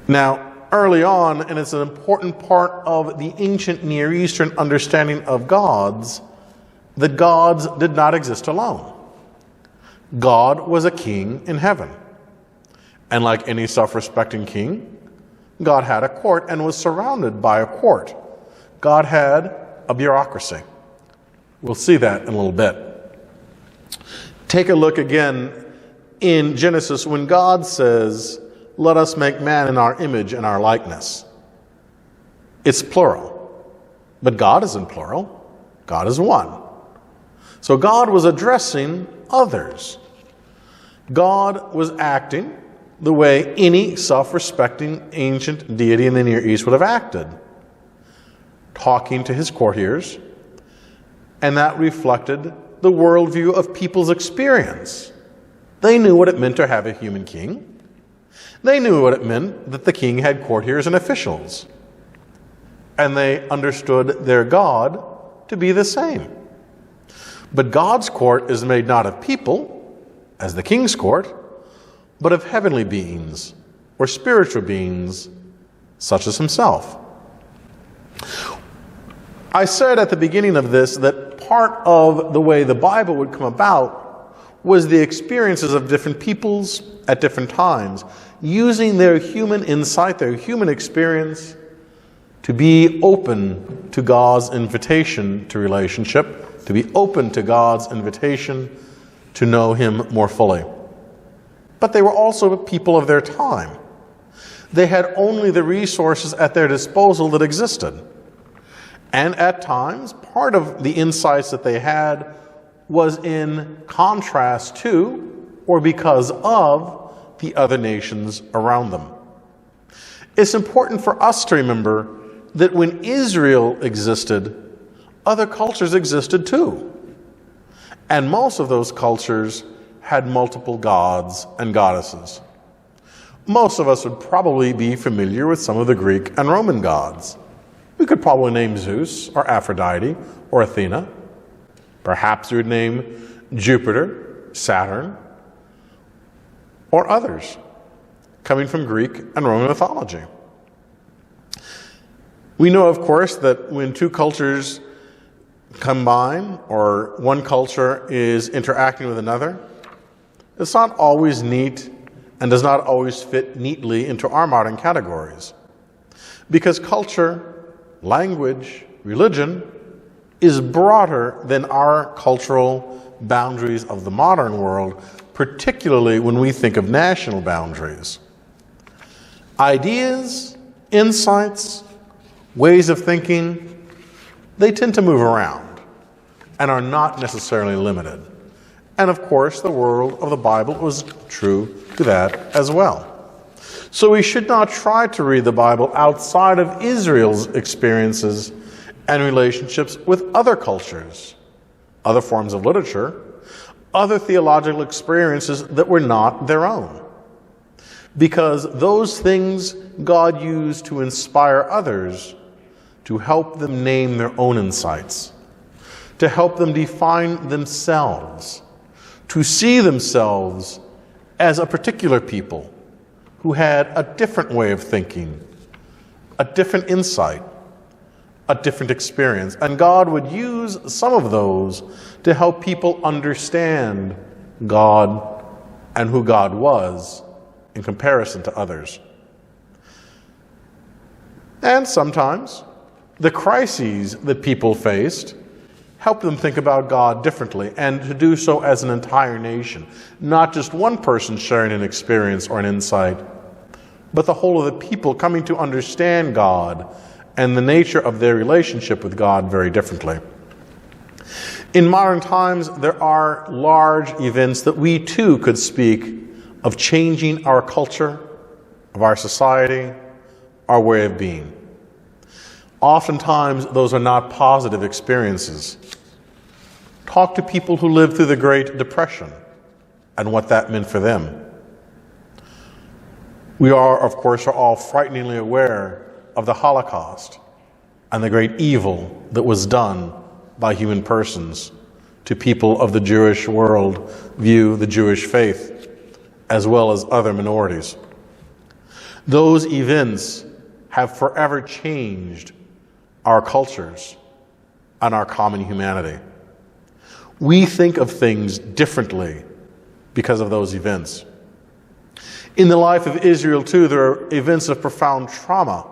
Now, early on, and it's an important part of the ancient Near Eastern understanding of gods, that gods did not exist alone. God was a king in heaven. And like any self-respecting king, God had a court and was surrounded by a court. God had a bureaucracy. We'll see that in a little bit. Take a look again in Genesis when God says, "Let us make man in our image and our likeness." It's plural, but God isn't plural. God is one. So God was addressing others. God was acting the way any self-respecting ancient deity in the Near East would have acted, talking to his courtiers, and that reflected the worldview of people's experience. They knew what it meant to have a human king. They knew what it meant that the king had courtiers and officials. And they understood their God to be the same. But God's court is made not of people, as the king's court, but of heavenly beings or spiritual beings, such as himself. I said at the beginning of this that part of the way the Bible would come about was the experiences of different peoples at different times, using their human insight, their human experience, to be open to God's invitation to relationship, to be open to God's invitation to know him more fully. But they were also people of their time. They had only the resources at their disposal that existed. And at times, part of the insights that they had was in contrast to, or because of, the other nations around them. It's important for us to remember that when Israel existed, other cultures existed too. And most of those cultures had multiple gods and goddesses. Most of us would probably be familiar with some of the Greek and Roman gods. We could probably name Zeus or Aphrodite or Athena. Perhaps we would name Jupiter, Saturn, or others coming from Greek and Roman mythology. We know, of course, that when two cultures combine or one culture is interacting with another, it's not always neat and does not always fit neatly into our modern categories. Because culture, language, religion is broader than our cultural boundaries of the modern world, particularly when we think of national boundaries. Ideas, insights, ways of thinking, they tend to move around and are not necessarily limited. And of course, the world of the Bible was true to that as well. So we should not try to read the Bible outside of Israel's experiences and relationships with other cultures, other forms of literature, other theological experiences that were not their own. Because those things God used to inspire others to help them name their own insights, to help them define themselves, to see themselves as a particular people who had a different way of thinking, a different insight, a different experience. And God would use some of those to help people understand God and who God was in comparison to others. And sometimes the crises that people faced helped them think about God differently, and to do so as an entire nation. Not just one person sharing an experience or an insight, but the whole of the people coming to understand God and the nature of their relationship with God very differently. In modern times, there are large events that we too could speak of changing our culture, of our society, our way of being. Oftentimes, those are not positive experiences. Talk to people who lived through the Great Depression and what that meant for them. We are, of course, all frighteningly aware of the Holocaust and the great evil that was done by human persons to people of the Jewish world view, the Jewish faith, as well as other minorities. Those events have forever changed our cultures and our common humanity. We think of things differently because of those events. In the life of Israel, too, there are events of profound trauma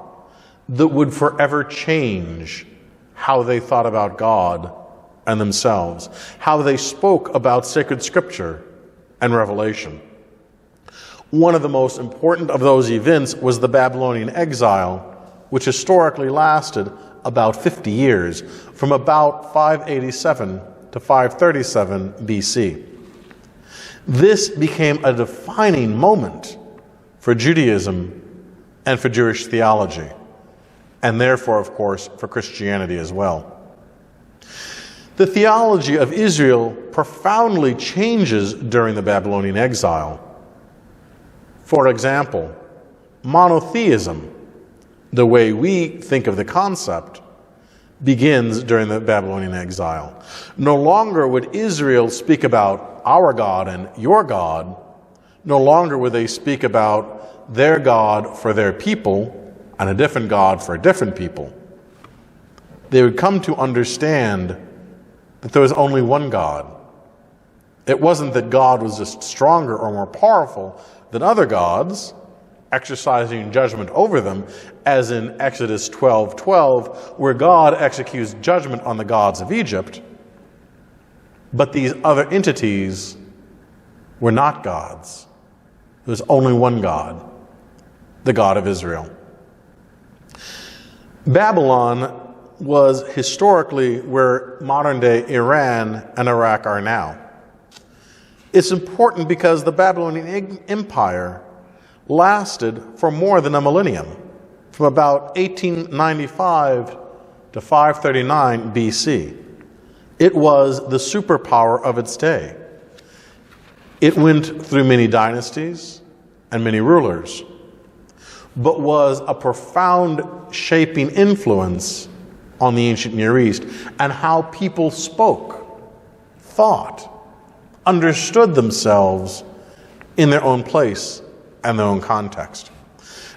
that would forever change how they thought about God and themselves, how they spoke about sacred scripture and revelation. One of the most important of those events was the Babylonian exile, which historically lasted about 50 years, from about 587 to 537 BC. This became a defining moment for Judaism and for Jewish theology, and therefore, of course, for Christianity as well. The theology of Israel profoundly changes during the Babylonian exile. For example, monotheism, the way we think of the concept, begins during the Babylonian exile. No longer would Israel speak about our God and your God. No longer would they speak about their God for their people and a different God for a different people. They would come to understand that there was only one God. It wasn't that God was just stronger or more powerful than other gods, exercising judgment over them, as in Exodus 12:12, where God executes judgment on the gods of Egypt. But these other entities were not gods. There was only one God, the God of Israel. Babylon was historically where modern-day Iran and Iraq are now. It's important because the Babylonian Empire lasted for more than a millennium, from about 1895 to 539 BC. It was the superpower of its day. It went through many dynasties and many rulers, but was a profound shaping influence on the ancient Near East and how people spoke, thought, understood themselves in their own place and their own context.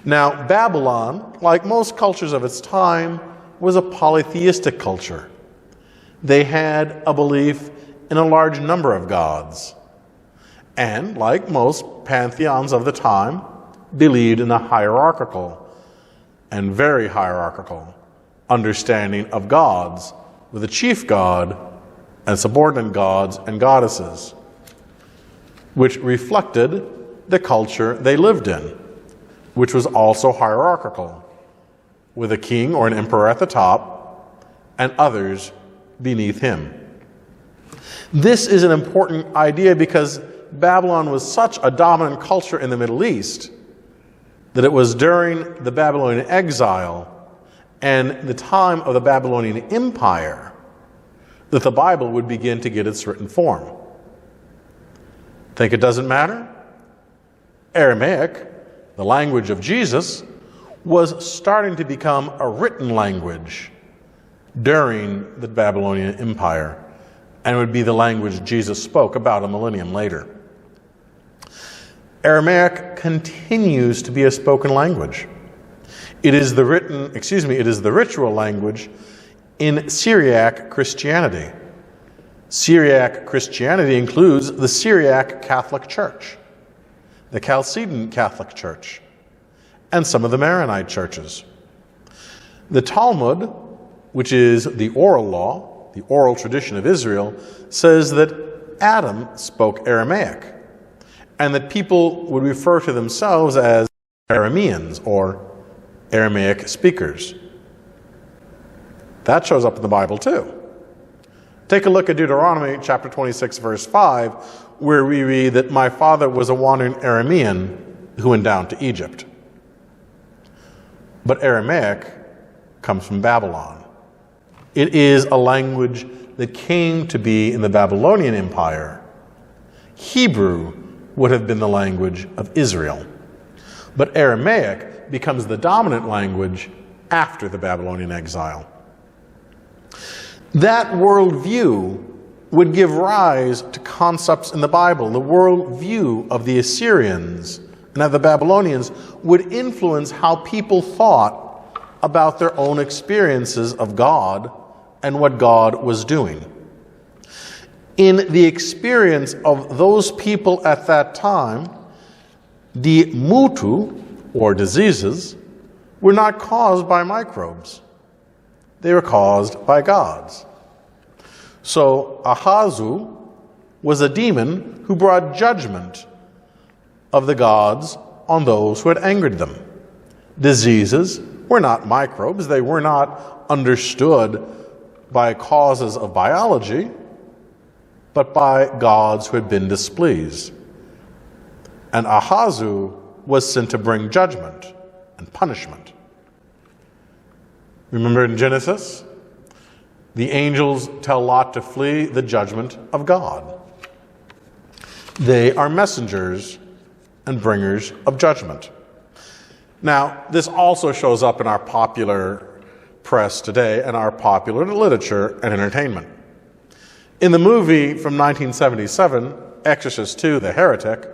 Now, Babylon, like most cultures of its time, was a polytheistic culture. They had a belief in a large number of gods, and, like most pantheons of the time, believed in a hierarchical and very hierarchical understanding of gods, with a chief god and subordinate gods and goddesses, which reflected the culture they lived in, which was also hierarchical, with a king or an emperor at the top and others beneath him. This is an important idea because Babylon was such a dominant culture in the Middle East that it was during the Babylonian exile and the time of the Babylonian Empire that the Bible would begin to get its written form. Think it doesn't matter? Aramaic, the language of Jesus, was starting to become a written language during the Babylonian Empire, and would be the language Jesus spoke about a millennium later. Aramaic continues to be a spoken language. It is the ritual language in Syriac Christianity. Syriac Christianity includes the Syriac Catholic Church, the Chalcedon Catholic Church, and some of the Maronite churches. The Talmud, which is the oral law, the oral tradition of Israel, says that Adam spoke Aramaic, and that people would refer to themselves as Arameans or Aramaic speakers. That shows up in the Bible too. Take a look at Deuteronomy chapter 26, verse 5, where we read that my father was a wandering Aramean who went down to Egypt. But Aramaic comes from Babylon. It is a language that came to be in the Babylonian Empire. Hebrew would have been the language of Israel. But Aramaic becomes the dominant language after the Babylonian exile. That worldview would give rise to concepts in the Bible. The worldview of the Assyrians and that the Babylonians would influence how people thought about their own experiences of God and what God was doing. In the experience of those people at that time, the mutu, or diseases, were not caused by microbes. They were caused by gods. So Ahazu was a demon who brought judgment of the gods on those who had angered them. Diseases were not microbes. They were not understood by causes of biology, but by gods who had been displeased. And Ahazu was sent to bring judgment and punishment. Remember in Genesis? The angels tell Lot to flee the judgment of God. They are messengers and bringers of judgment. Now, this also shows up in our popular press today and our popular literature and entertainment. In the movie from 1977, Exorcist II, The Heretic,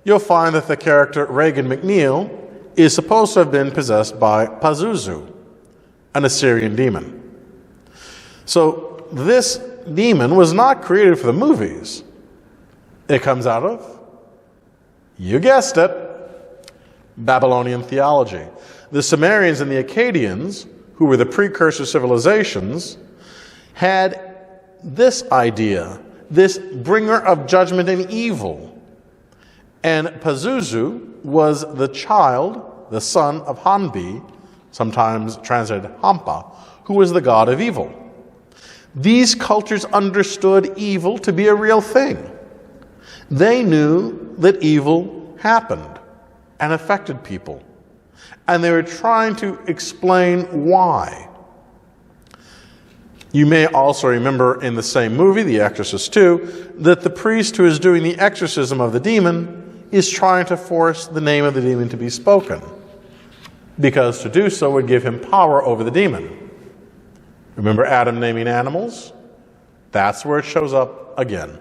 you'll find that the character Reagan McNeil is supposed to have been possessed by Pazuzu, an Assyrian demon. So this demon was not created for the movies. It comes out of, you guessed it, Babylonian theology. The Sumerians and the Akkadians, who were the precursor civilizations, had this idea, this bringer of judgment and evil. And Pazuzu was the child, the son of Hanbi, sometimes translated Hampa, who was the god of evil. These cultures understood evil to be a real thing. They knew that evil happened and affected people, and they were trying to explain why. You may also remember in the same movie, The Exorcist II, that the priest who is doing the exorcism of the demon is trying to force the name of the demon to be spoken, because to do so would give him power over the demon. Remember Adam naming animals? That's where it shows up again.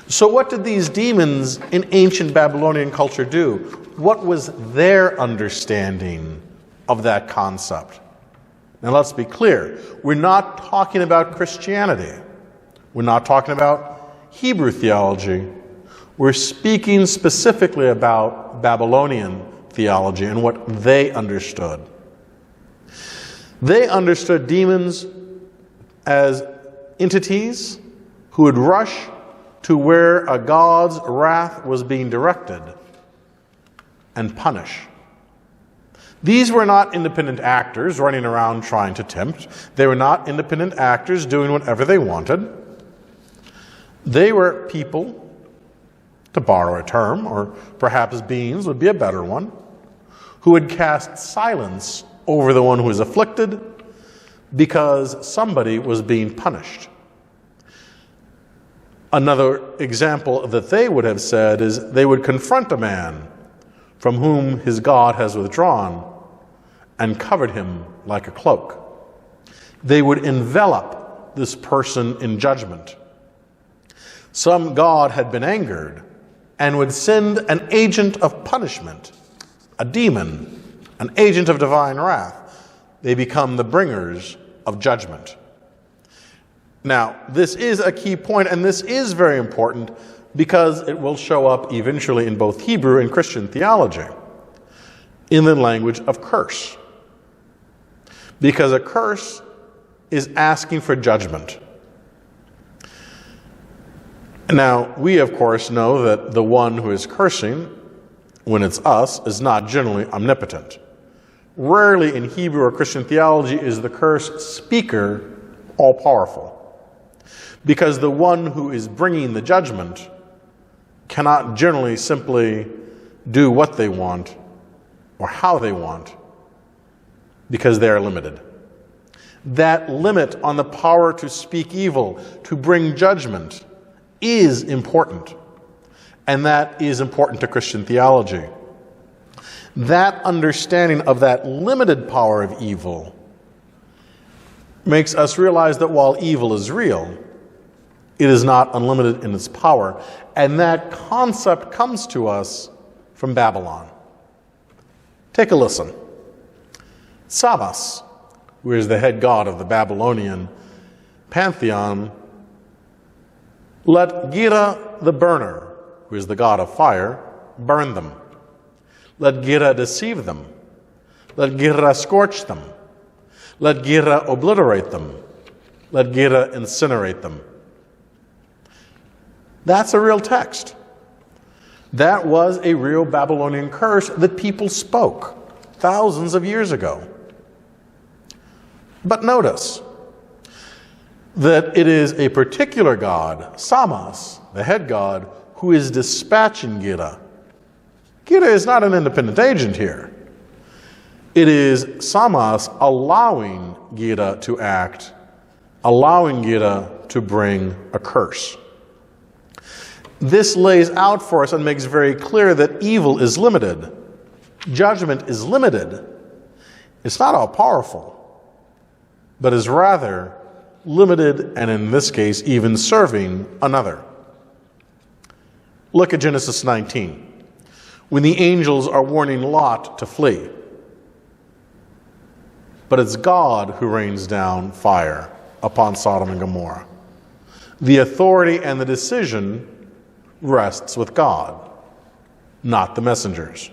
So what did these demons in ancient Babylonian culture do? What was their understanding of that concept? Now let's be clear. We're not talking about Christianity. We're not talking about Hebrew theology. We're speaking specifically about Babylonian theology and what they understood. They understood demons as entities who would rush to where a god's wrath was being directed and punish. These were not independent actors running around trying to tempt. They were not independent actors doing whatever they wanted. They were people, to borrow a term, or perhaps beings would be a better one, who would cast silence over the one who was afflicted because somebody was being punished. Another example that they would have said is they would confront a man from whom his God has withdrawn and covered him like a cloak. They would envelop this person in judgment. Some god had been angered and would send an agent of punishment, a demon, an agent of divine wrath. They become the bringers of judgment. Now, this is a key point, and this is very important because it will show up eventually in both Hebrew and Christian theology, in the language of curse. Because a curse is asking for judgment. Now, we of course know that the one who is cursing, when it's us, is not generally omnipotent. Rarely in Hebrew or Christian theology is the curse speaker all-powerful. Because the one who is bringing the judgment cannot generally simply do what they want or how they want, because they are limited. That limit on the power to speak evil, to bring judgment, is important. And that is important to Christian theology. That understanding of that limited power of evil makes us realize that while evil is real, it is not unlimited in its power. And that concept comes to us from Babylon. Take a listen. Samas, who is the head god of the Babylonian pantheon, let Gira the burner, who is the god of fire, burn them. Let Gira deceive them. Let Gira scorch them. Let Gira obliterate them. Let Gira incinerate them. That's a real text. That was a real Babylonian curse that people spoke thousands of years ago. But notice that it is a particular god, Samas, the head god, who is dispatching Gira. Gira is not an independent agent here. It is Samas allowing Gira to act, allowing Gira to bring a curse. This lays out for us and makes very clear that evil is limited. Judgment is limited. It's not all powerful, but is rather limited, and in this case, even serving another. Look at Genesis 19, when the angels are warning Lot to flee. But it's God who rains down fire upon Sodom and Gomorrah. The authority and the decision rests with God, not the messengers.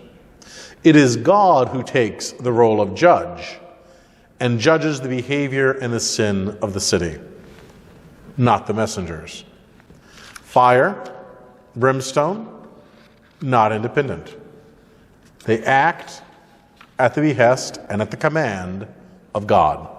It is God who takes the role of judge and judges the behavior and the sin of the city, not the messengers. Fire, brimstone, not independent. They act at the behest and at the command of God.